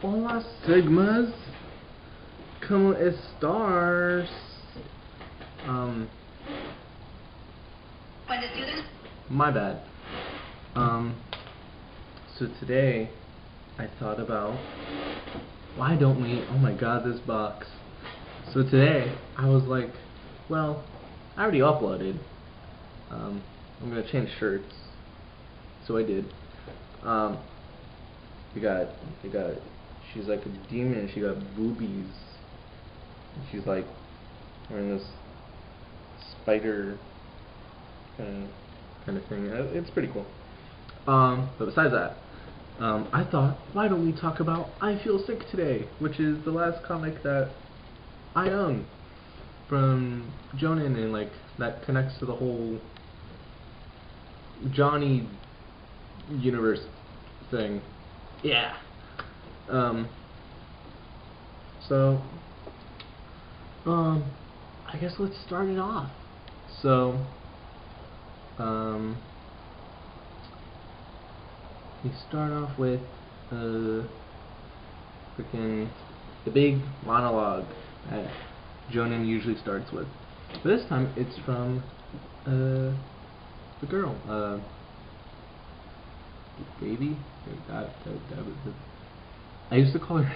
Hola Sigmas, ¿cómo estás? My bad. So today I thought about why don't we, oh my god, this box. So today I was like, well, I already uploaded. I'm gonna change shirts. So I did. She's like a demon and she got boobies. And she's like wearing this spider kind of thing. It's pretty cool. But besides that, I thought, why don't we talk about I Feel Sick Today, which is the last comic that I own from Jhonen, and like that connects to the whole Johnny universe thing. Yeah. So I guess let's start it off. So we start off with freaking the big monologue that Jhonen usually starts with. But this time it's from the girl, Baby. I used to call her.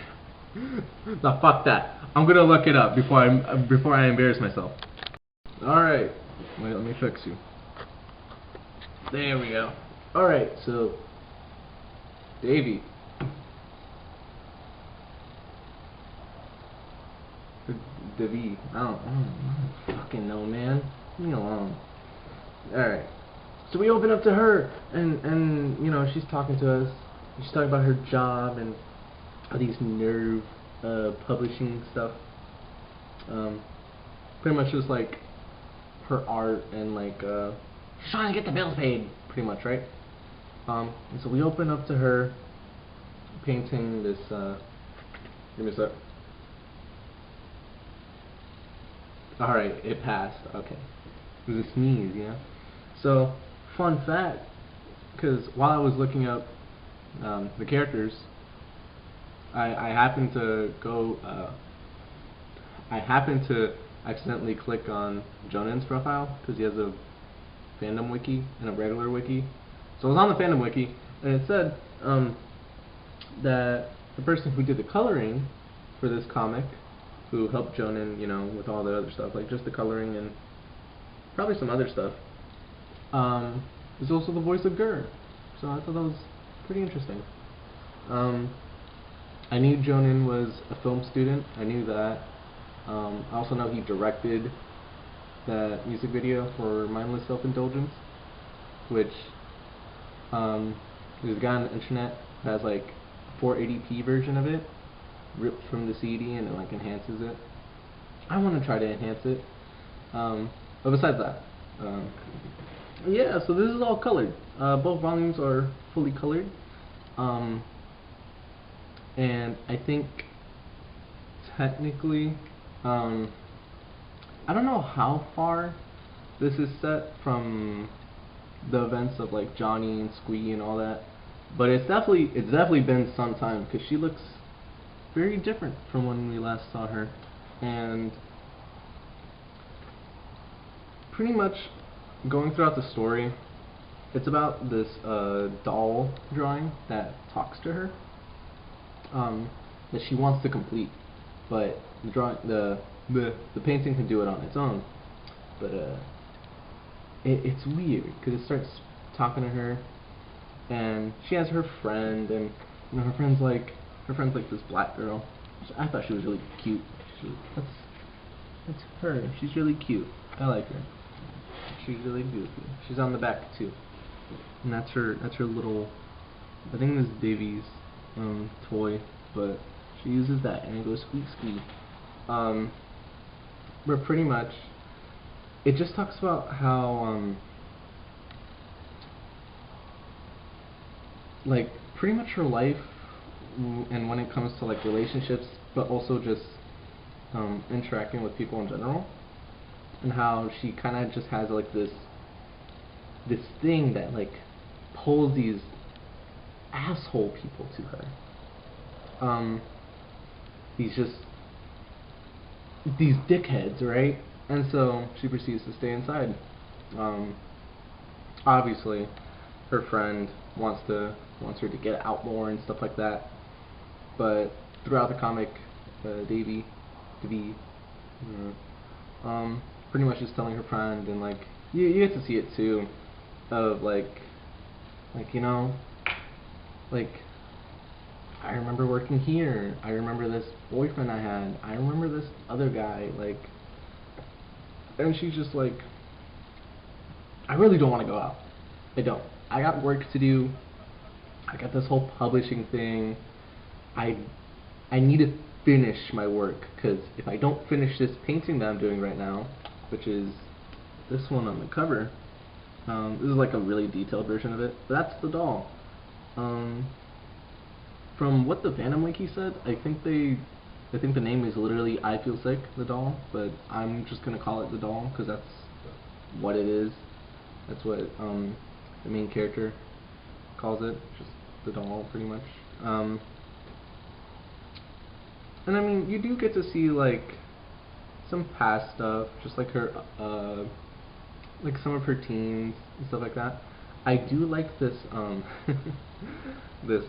No, fuck that. I'm gonna look it up before I embarrass myself. All right, wait, let me fix you. There we go. All right, so Davey. Davey. I don't fucking know, man. Leave me alone. All right. So we open up to her, and you know, she's talking to us. She's talking about her job and all these nerve publishing stuff. Pretty much just like her art and like she's trying to get the bills paid, pretty much, right? And so we open up to her painting this. Give me a sec. All right, it passed. Okay, it was a sneeze, you know. So, fun fact, because while I was looking up the characters, I happened to go. I happened to accidentally click on Jhonen's profile because he has a fandom wiki and a regular wiki. So I was on the fandom wiki, and it said that the person who did the coloring for this comic, who helped Jhonen, you know, with all the other stuff, like just the coloring and probably some other stuff, is also the voice of Gur. So I thought that was pretty interesting. I knew Jhonen was a film student. I knew that. I also know he directed that music video for Mindless Self-Indulgence, which there's a guy on the internet that has like 480p version of it ripped from the CD, and it like enhances it. I want to try to enhance it. But besides that, yeah, so this is all colored. Both volumes are fully colored. And I think technically, I don't know how far this is set from the events of like Johnny and Squee and all that, but it's definitely been some time, because she looks very different from when we last saw her. And pretty much going throughout the story, it's about this doll drawing that talks to her, that she wants to complete, but the painting can do it on its own. But it's weird because it starts talking to her, and she has her friend, and you know, her friend's like this black girl. I thought she was really cute. That's her. She's really cute. I like her. She's really beautiful. She's on the back too, and that's her little. I think this is Davy's toy, but she uses that and it goes squeak squeak. But pretty much, it just talks about how like pretty much her life, and when it comes to like relationships, but also just interacting with people in general, and how she kind of just has like this thing that like pulls these asshole people to her. He's just these dickheads, right? And so she proceeds to stay inside. Obviously, her friend wants her to get out more and stuff like that. But throughout the comic, Davy, pretty much just telling her friend, and like you get to see it too, of like you know, like, I remember working here, I remember this boyfriend I had, I remember this other guy, like, and she's just like, I really don't want to go out. I don't. I got work to do. I got this whole publishing thing. I need to finish my work, because if I don't finish this painting that I'm doing right now, which is this one on the cover, this is like a really detailed version of it, but that's the doll. From what the Phantom Wiki said, I think the name is literally I Feel Sick, the doll, but I'm just gonna call it the doll because that's what it is. That's what the main character calls it, just the doll, pretty much. And I mean, you do get to see like some past stuff, just like her, like some of her teens and stuff like that. I do like this this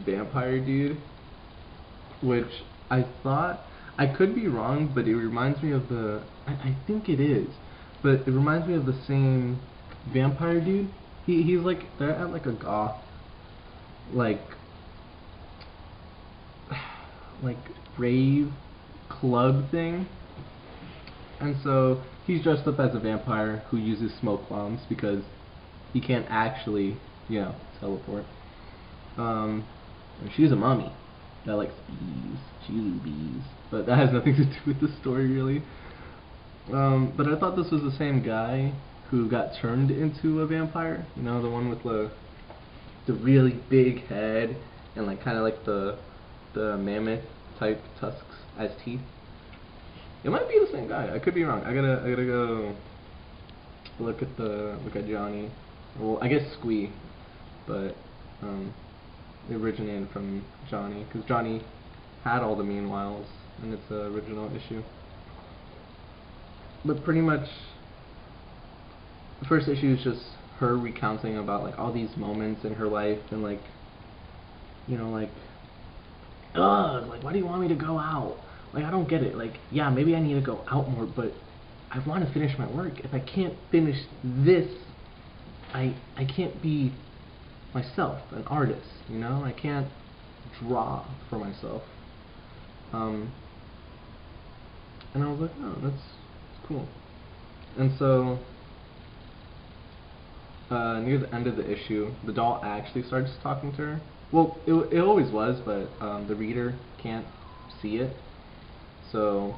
vampire dude, which I thought, I could be wrong, but it reminds me of the, I think it is, but it reminds me of the same vampire dude. He's like, they're at like a goth, like rave club thing, and so he's dressed up as a vampire who uses smoke bombs because he can't actually, you know, teleport. And she's a mummy that likes bees. She uses bees, but that has nothing to do with the story really. But I thought this was the same guy who got turned into a vampire. You know, the one with the really big head and like kind of like the mammoth type tusks as teeth. It might be the same guy. I could be wrong. I gotta go look at Johnny. Well, I guess Squee, but it originated from Johnny because Johnny had all the meanwhiles in its original issue. But pretty much, the first issue is just her recounting about like all these moments in her life and like, you know, like, ugh, like, why do you want me to go out? Like, I don't get it. Like, yeah, maybe I need to go out more, but I want to finish my work. If I can't finish this, I can't be myself, an artist, you know? I can't draw for myself. And I was like, oh, that's cool. And so, near the end of the issue, the doll actually starts talking to her. Well, it always was, but the reader can't see it. So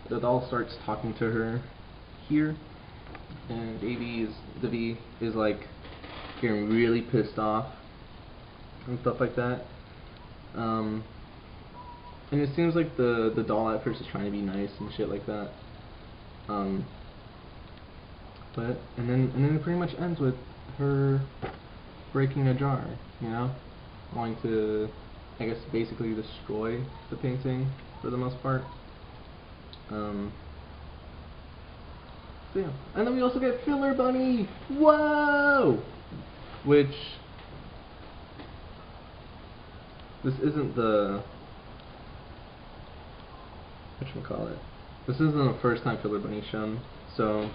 the doll starts talking to her here, and Davy is like getting really pissed off and stuff like that. And it seems like the doll at first is trying to be nice and shit like that. But and then it pretty much ends with her breaking a jar, you know, wanting to, I guess, basically destroy the painting for the most part. So yeah, and then we also get Filler Bunny. Whoa! Which this isn't the whatchamacallit. This isn't the first time Filler Bunny's shown. So,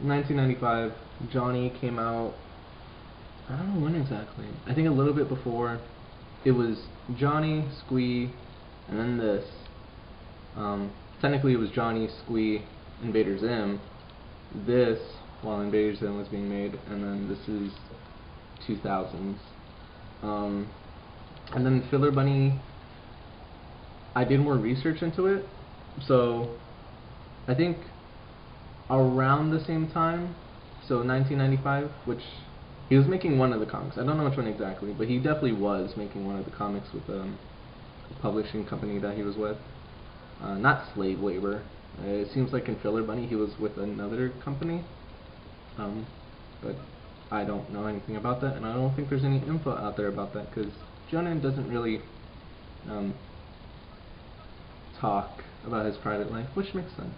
in 1995, Johnny came out. I don't know when exactly. I think a little bit before. It was Johnny, Squee, and then this. Technically it was Johnny, Squee, Invader Zim. This, while Invader Zim was being made, and then this is 2000s. And then Filler Bunny, I did more research into it, so I think around the same time, so 1995, which he was making one of the comics. I don't know which one exactly, but he definitely was making one of the comics with a publishing company that he was with. Not slave labor. It seems like in Filler Bunny he was with another company, but I don't know anything about that, and I don't think there's any info out there about that because Jhonen doesn't really talk about his private life, which makes sense.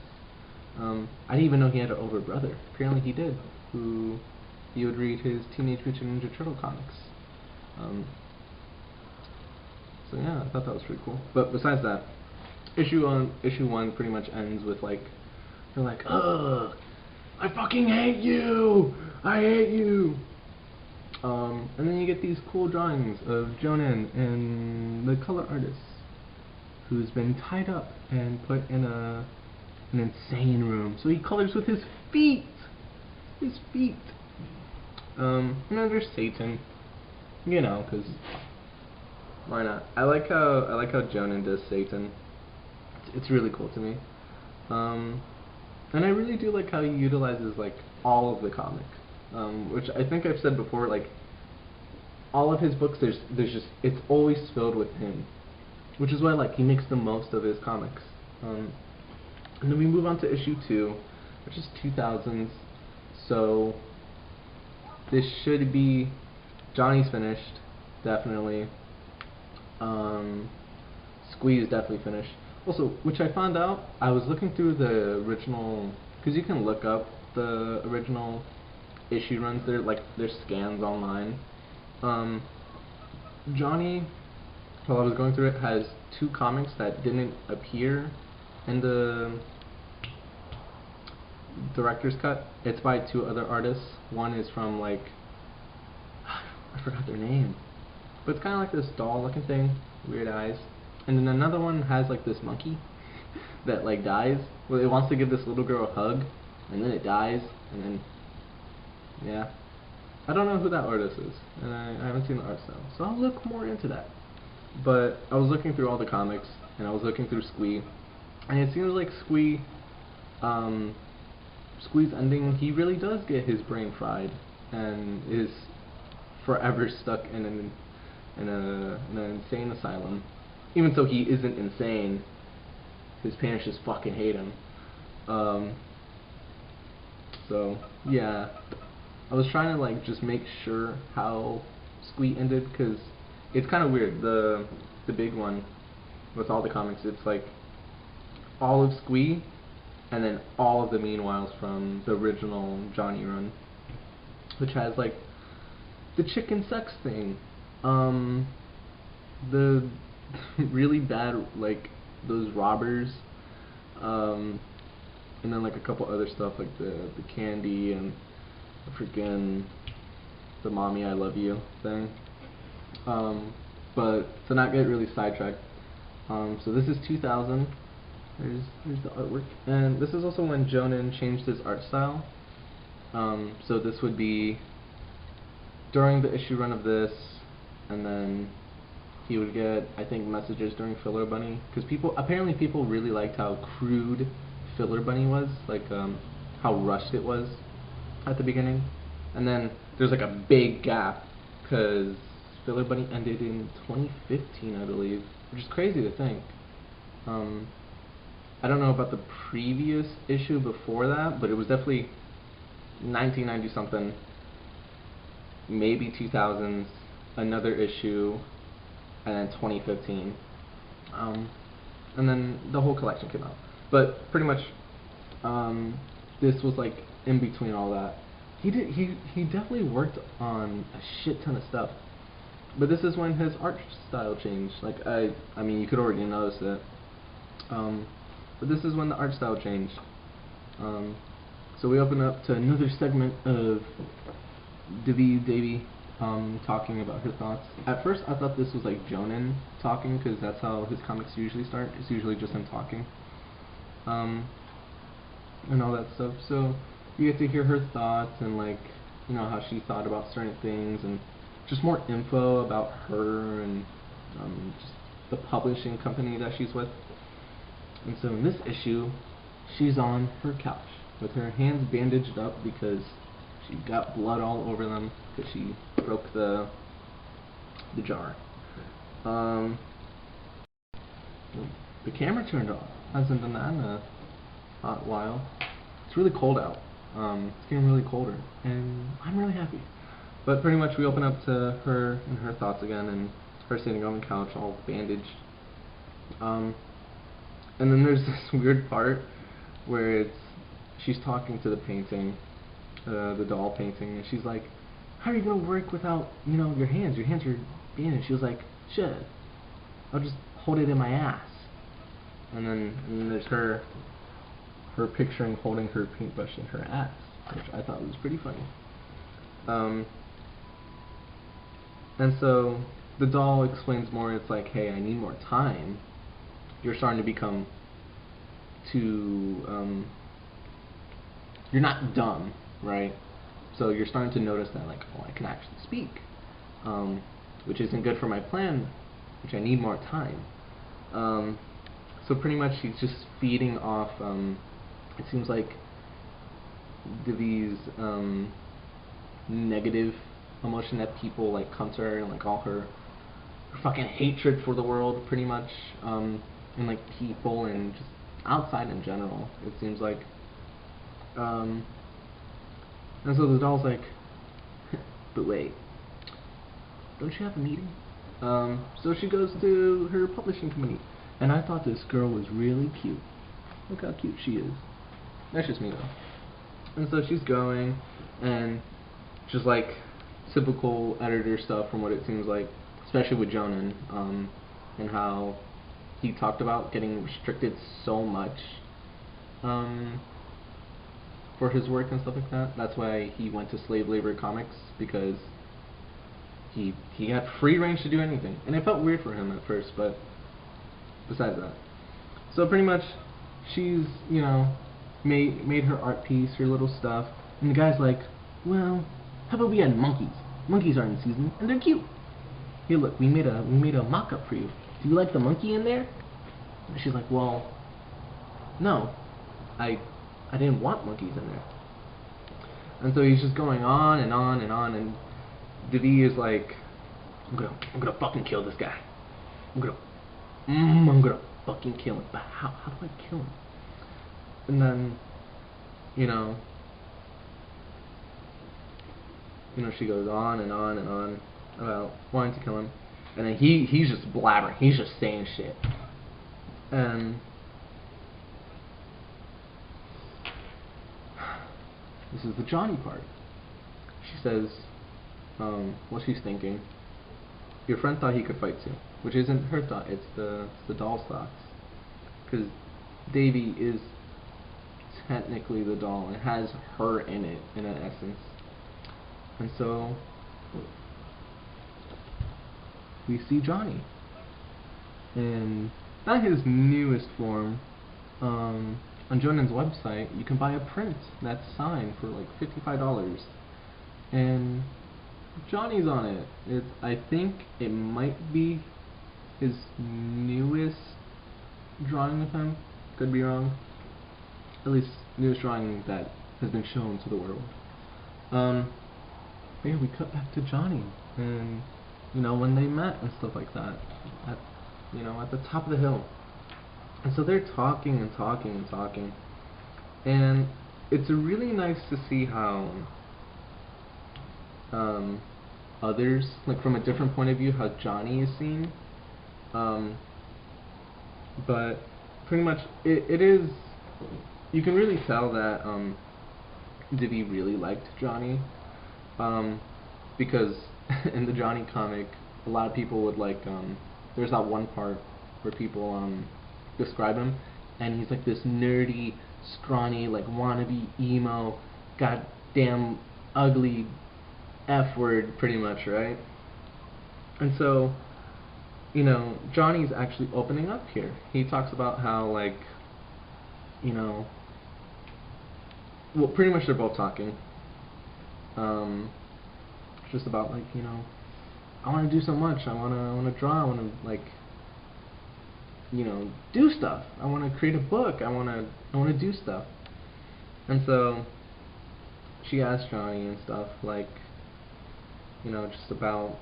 I didn't even know he had an older brother. Apparently he did, who he would read his Teenage Mutant Ninja Turtle comics. So yeah, I thought that was pretty cool. But besides that, issue one pretty much ends with like, they're like, ugh, I fucking hate you! I hate you! And then you get these cool drawings of Jhonen and the color artist, who's been tied up and put in an insane room. So he colors with his feet! His feet! And then there's Satan. You know, cause why not? I like how Jhonen does Satan. It's really cool to me. And I really do like how he utilizes like all of the comic. Which I think I've said before, like all of his books there's just it's always filled with him. Which is why like he makes the most of his comics. And then we move on to issue 2, which is 2000s. So this should be Johnny's finished, definitely. Squee is definitely finished. Also, which I found out, I was looking through the original, because you can look up the original issue runs. They're like there's scans online. Johnny, while I was going through it, has 2 comics that didn't appear in the director's cut. It's by 2 other artists. One is from like, I forgot their name, but it's kind of like this doll looking thing, weird eyes. And then another one has like this monkey that like dies. Well, it wants to give this little girl a hug, and then it dies, and then yeah, I don't know who that artist is, and I haven't seen the art style, so I'll look more into that. But I was looking through all the comics, and I was looking through Squee, and it seems like Squee's ending, he really does get his brain fried, and is forever stuck in an insane asylum. Even though he isn't insane, his parents just fucking hate him. So yeah, I was trying to like just make sure how Squee ended, because it's kind of weird. The big one with all the comics, it's like all of Squee and then all of the meanwhiles from the original Johnny run, which has like the chicken sex thing, the really bad like those robbers, and then like a couple other stuff like the candy and the freaking the mommy I love you thing. But to not get really sidetracked, so this is 2000. There's the artwork, and this is also when Jhonen changed his art style. So this would be during the issue run of this, and then he would get, I think, messages during Filler Bunny, because apparently people really liked how crude Filler Bunny was, like how rushed it was at the beginning. And then there's like a big gap, because Filler Bunny ended in 2015, I believe, which is crazy to think. I don't know about the previous issue before that, but it was definitely 1990 something, maybe 2000s, another issue, and then 2015, and then the whole collection came out. But pretty much, this was like in between all that. He definitely worked on a shit ton of stuff, but this is when his art style changed. Like I mean, you could already notice it, but this is when the art style changed. So we open up to another segment of Davy talking about her thoughts. At first I thought this was like Jhonen talking, because that's how his comics usually start. It's usually just him talking, and all that stuff. So you get to hear her thoughts, and like, you know, how she thought about certain things, and just more info about her, and just the publishing company that she's with. And so in this issue, she's on her couch with her hands bandaged up because she got blood all over them, because she broke the jar. The camera turned off. Hasn't done that in a hot while. It's really cold out. It's getting really colder, and I'm really happy. But pretty much we open up to her and her thoughts again, and her sitting on the couch, all bandaged. And then there's this weird part where she's talking to the painting, the doll painting, and she's like, "How are you gonna work without, your hands? Your hands are bandaged." She was like, "Shit, I'll just hold it in my ass." And then there's her picturing holding her paintbrush in her ass, which I thought was pretty funny. And so the doll explains more. It's like, "Hey, I need more time. You're starting to become too, you're not dumb, right? So you're starting to notice that, like, oh, I can actually speak, which isn't good for my plan, which I need more time." So pretty much she's just feeding off, it seems like, these negative emotion that people like come to her, and like all her fucking hatred for the world, pretty much, and like people and just outside in general, it seems like. And so the doll's like, "But wait, don't you have a meeting?" So she goes to her publishing company, and I thought this girl was really cute. Look how cute she is. That's just me though. And so she's going, and just like typical editor stuff from what it seems like, especially with Jhonen, and how he talked about getting restricted so much for his work and stuff like that. That's why he went to slave labor comics, because he had free range to do anything, and it felt weird for him at first, but besides that. So pretty much she's, made her art piece, her little stuff, and the guy's like, "Well, how about we had monkeys? Monkeys are in season, and they're cute. Here, look, we made a mock-up for you. Do you like the monkey in there?" And she's like, "Well, no, I didn't want monkeys in there." And so he's just going on and on and on, and DeVee is like, I'm gonna fucking kill this guy. I'm gonna fucking kill him. But how do I kill him? And then, she goes on and on and on about wanting to kill him, and then he's just blabbering. He's just saying shit. And this is the Johnny part. She says, what she's thinking. Your friend thought he could fight too, which isn't her thought. It's the doll's thoughts, because Davy is technically the doll and has her in it, in an essence. And so we see Johnny, and not his newest form. On Jhonen's website, you can buy a print that's signed for like $55, and Johnny's on it. I think it might be his newest drawing of him. Could be wrong. At least newest drawing that has been shown to the world. But yeah, we cut back to Johnny, and when they met and stuff like that, at the top of the hill. And so they're talking and talking and talking, and it's really nice to see how others, like from a different point of view, how Johnny is seen. But pretty much it is, you can really tell that Divi really liked Johnny, because in the Johnny comic, a lot of people would like, there's that one part where people describe him, and he's like this nerdy, scrawny, like wannabe emo, goddamn ugly F word, pretty much, right? And so, Johnny's actually opening up here. He talks about how, like, well, pretty much they're both talking. Just about, like, I want to do so much. I want to draw. I want to, like, do stuff. I want to create a book. I want to do stuff. And so she asks Johnny and stuff, like, just about,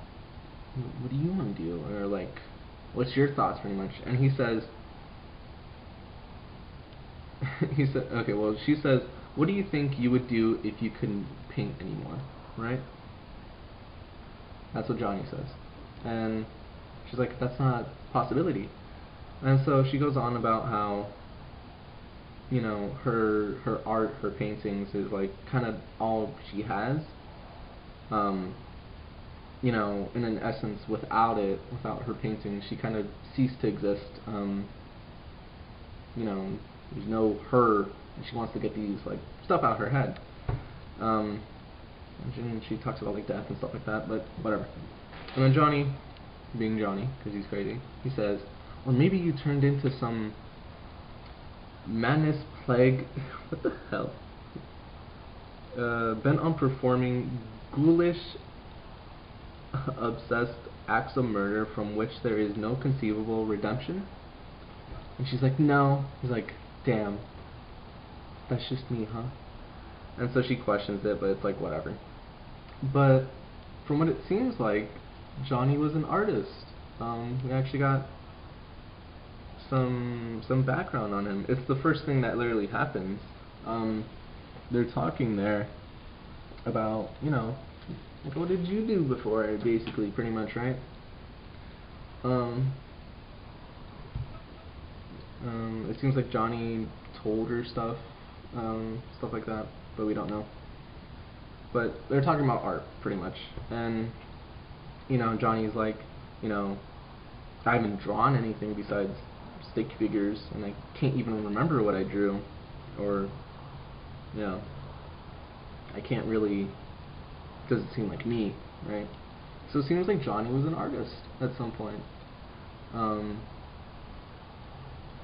what do you want to do, or like, what's your thoughts, pretty much. And he says, okay, well, she says, what do you think you would do if you couldn't paint anymore, right? That's what Johnny says. And She's like, that's not a possibility. And so she goes on about how, you know, her art, her paintings is like kind of all she has. Um, you know, and in essence, without it, without her paintings, she kind of ceased to exist. You know, there's no her, and she wants to get these like stuff out of her head. And she talks about like death and stuff like that, but whatever. And then Johnny, being Johnny, because he's crazy, he says, or maybe you turned into some madness plague. What the hell? Bent on performing ghoulish, obsessed acts of murder from which there is no conceivable redemption? And she's like, no. He's like, damn. That's just me, huh? And so she questions it, but it's like, whatever. But from what it seems like, Johnny was an artist. We actually got some background on him. It's the first thing that literally happens. They're talking there about, you know, like, what did you do before, basically, pretty much, right? It seems like Johnny told her stuff like that, but we don't know. But they're talking about art, pretty much. And, you know, Johnny's like, you know, I haven't drawn anything besides stick figures, and I can't even remember what I drew. Or, you know, I can't really, doesn't seem like me, right? So it seems like Johnny was an artist at some point.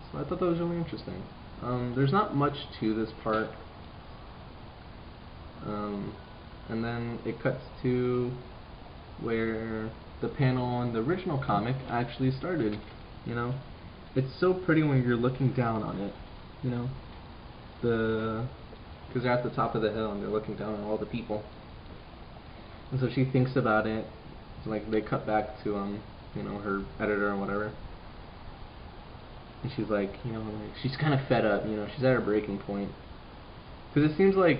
So I thought that was really interesting. There's not much to this part. And then it cuts to where the panel on the original comic actually started. You know, it's so pretty when you're looking down on it. You know, because they're at the top of the hill and they're looking down on all the people. And so she thinks about it. It's like they cut back to you know, her editor or whatever. And she's like, you know, like, she's kind of fed up. You know, she's at her breaking point. Because it seems like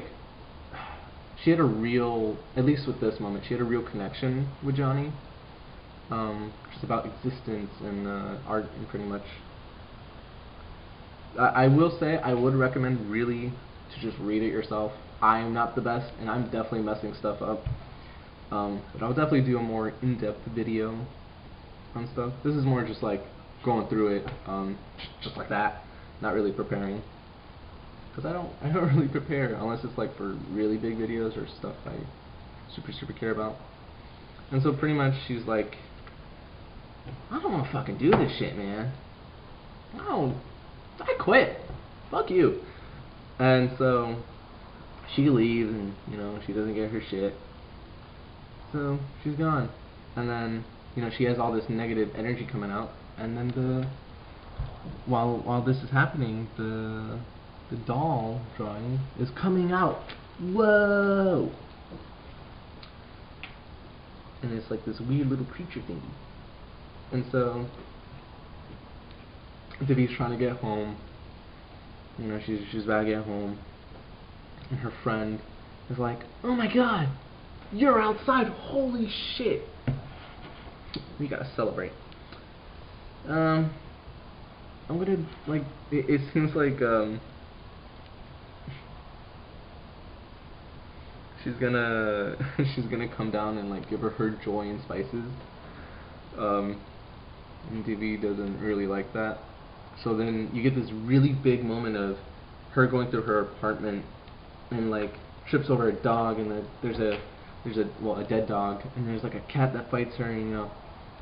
she had a real, at least with this moment, she had a real connection with Johnny. Just about existence and art and pretty much. I will say, I would recommend really to just read it yourself. I am not the best, and I'm definitely messing stuff up. But I'll definitely do a more in-depth video on stuff. This is more just like going through it, just like that, not really preparing. Because I don't really prepare unless it's like for really big videos or stuff I super care about. And so pretty much she's like, I don't want to fucking do this shit, man. I quit. Fuck you. And so she leaves, and you know, she doesn't get her shit. So she's gone. And then, you know, she has all this negative energy coming out. And then while this is happening, the doll drawing is coming out. Whoa! And it's like this weird little creature thingy. And so Vivi's trying to get home. You know, she's about to get home. And her friend is like, oh my god! You're outside! Holy shit! We gotta celebrate. I'm gonna, like, it seems like, she's gonna come down and, like, give her joy and spices. And Vivi doesn't really like that. So then you get this really big moment of her going through her apartment and, like, trips over a dog, and there's a dead dog, and there's like a cat that fights her, and, you know,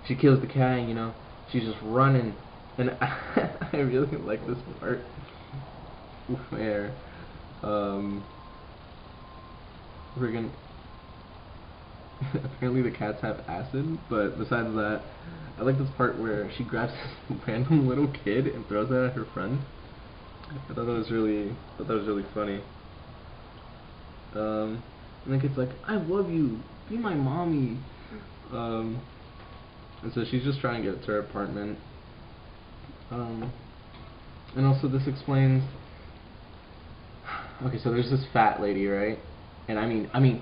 she kills the cat, and, you know, she's just running. And I really like this part where apparently the cats have acid, but besides that, I like this part where she grabs this random little kid and throws it at her friend. I thought that was really funny. And the kid's like, I love you, be my mommy. And so she's just trying to get to her apartment. And also this explains, okay, so there's this fat lady, right? And I mean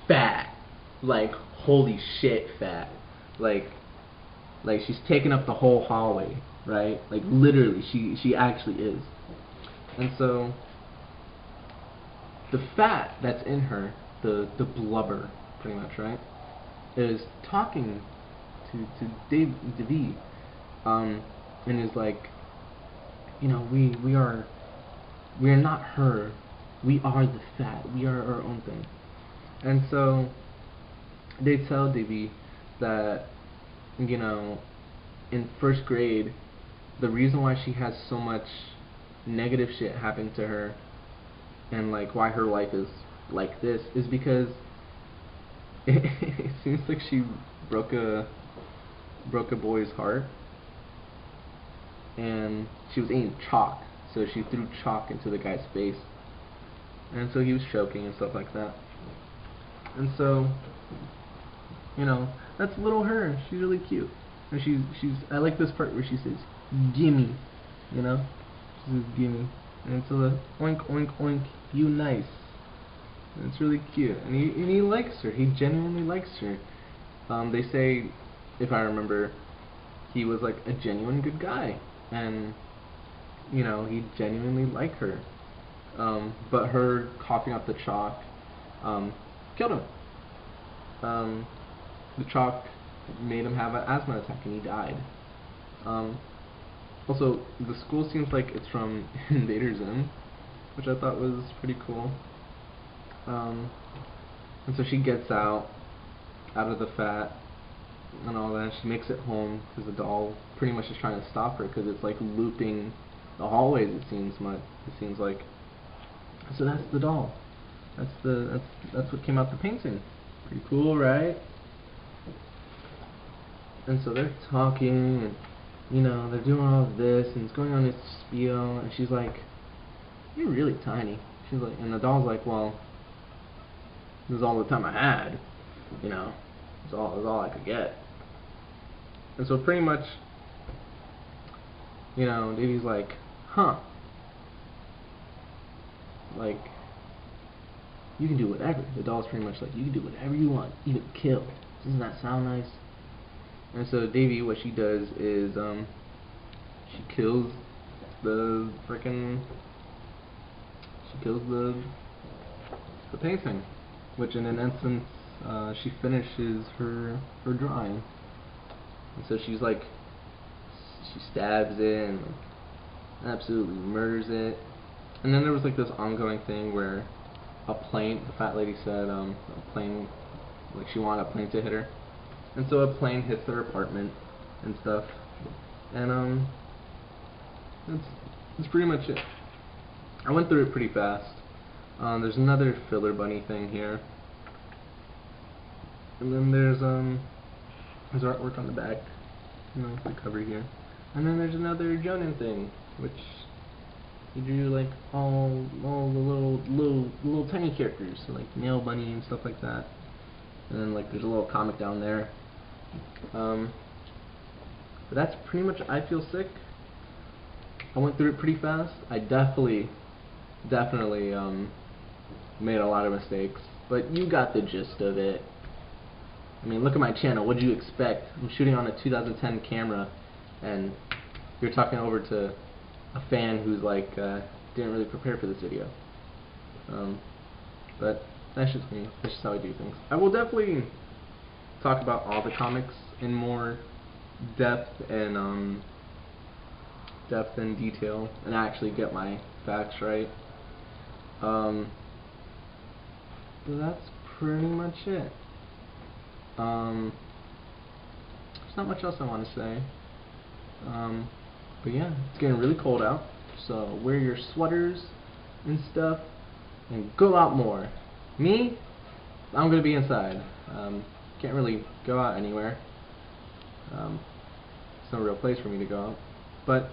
fat, like, holy shit fat. Like, Like, she's taking up the whole hallway, right? Like, literally, she actually is. And so, the fat that's in her, the blubber, pretty much, right, is talking to Devi, and is like, you know, we are not her. We are the fat. We are our own thing. And so they tell Devi that, you know, in first grade, the reason why she has so much negative shit happen to her, and like why her life is like this, is because it seems like she broke a boy's heart, and she was eating chalk, so she threw chalk into the guy's face, and so he was choking and stuff like that. And so, you know, that's little her. She's really cute, and she's I like this part where she says gimme, you know, she says gimme, and it's a oink oink oink, you nice. And it's really cute, and he likes her. He genuinely likes her. They say, if I remember, he was like a genuine good guy, and you know, he genuinely liked her. But her coughing up the chalk killed him. The chalk made him have an asthma attack, and he died. Also, the school seems like it's from Invader Zim, which I thought was pretty cool. And so she gets out of the fat and all that. She makes it home because the doll pretty much is trying to stop her because it's like looping the hallways. It seems like. So that's the doll. That's what came out the painting. Pretty cool, right? And so they're talking, and you know, they're doing all of this, and it's going on this spiel, and she's like, "You're really tiny." She's like, and the doll's like, "Well, this is all the time I had, you know, it's all I could get." And so pretty much, you know, Davey's like, "Huh, like, you can do whatever." The doll's pretty much like, "You can do whatever you want, even kill. Doesn't that sound nice?" And so Davey, what she does is, she kills the painting, which in an instance, she finishes her drawing. And so she's like, she stabs it and like, absolutely murders it. And then there was like this ongoing thing where a plane, the fat lady said, a plane, like she wanted a plane to hit her. And so a plane hits her apartment and stuff. And that's pretty much it. I went through it pretty fast. There's another filler bunny thing here. And then there's artwork on the back, you know, the cover here. And then there's another Jhonen thing, which you drew like all the little tiny characters, so like Nail Bunny and stuff like that. And then like there's a little comic down there. But that's pretty much I Feel Sick. I went through it pretty fast. I definitely made a lot of mistakes, but you got the gist of it. I mean, look at my channel. What do you expect? I'm shooting on a 2010 camera, and you're talking over to a fan who's like didn't really prepare for this video. But that's just me. That's just how I do things. I will definitely talk about all the comics in more depth and detail, and actually get my facts right. But that's pretty much it. There's not much else I want to say. But yeah, it's getting really cold out, so wear your sweaters and stuff, and go out more. Me, I'm gonna be inside. Can't really go out anywhere. It's no real place for me to go out. But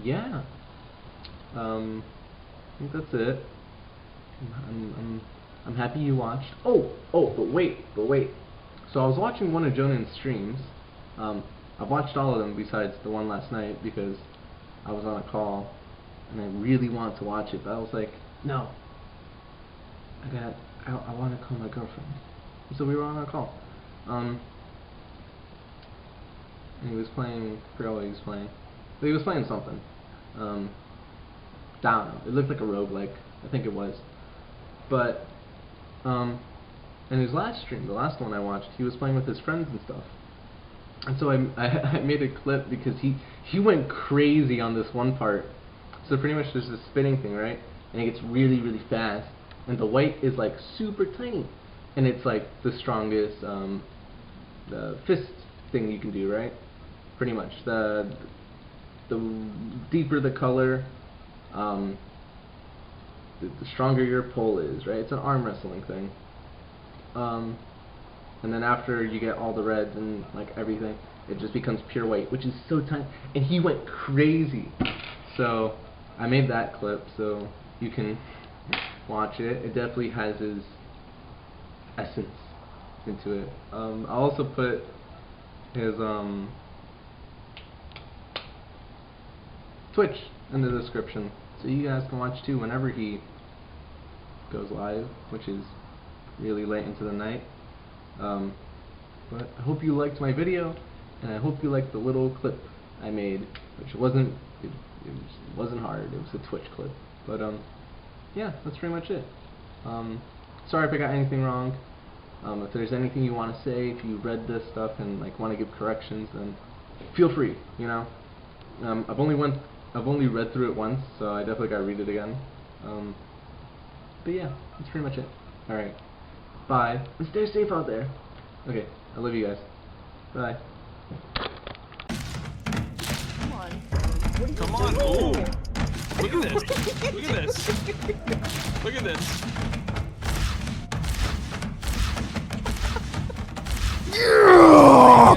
yeah. I think that's it. I'm happy you watched. But wait. So I was watching one of Jhonen's streams. I've watched all of them besides the one last night because I was on a call and I really wanted to watch it, but I was like, no. I want to call my girlfriend. So we were on a call. and he was playing, I forgot what he was playing, but he was playing something. Don't know. It looked like a roguelike, I think it was. But in his last stream, the last one I watched, he was playing with his friends and stuff. And so I made a clip because he went crazy on this one part. So pretty much there's this spinning thing, right? And it gets really, really fast. And the white is like super tiny. And it's like the strongest the fist thing you can do, right? Pretty much. The deeper the color, the stronger your pull is, right? It's an arm wrestling thing. And then after you get all the reds and like everything, it just becomes pure white, which is so tiny. And he went crazy. So I made that clip so you can watch it. It definitely has his essence into it. I'll also put his Twitch in the description so you guys can watch too whenever he goes live, which is really late into the night. But I hope you liked my video, and I hope you liked the little clip I made, which wasn't hard. It was a Twitch clip. But yeah, that's pretty much it. Sorry if I got anything wrong. If there's anything you want to say, if you read this stuff and like want to give corrections, then feel free. You know, I've only read through it once, so I definitely gotta read it again. But yeah, that's pretty much it. All right, bye, and stay safe out there. Okay, I love you guys. Bye. Come on. What are you Come on. doing? Ooh. Look at this. Look at this. Look at this. Yeah!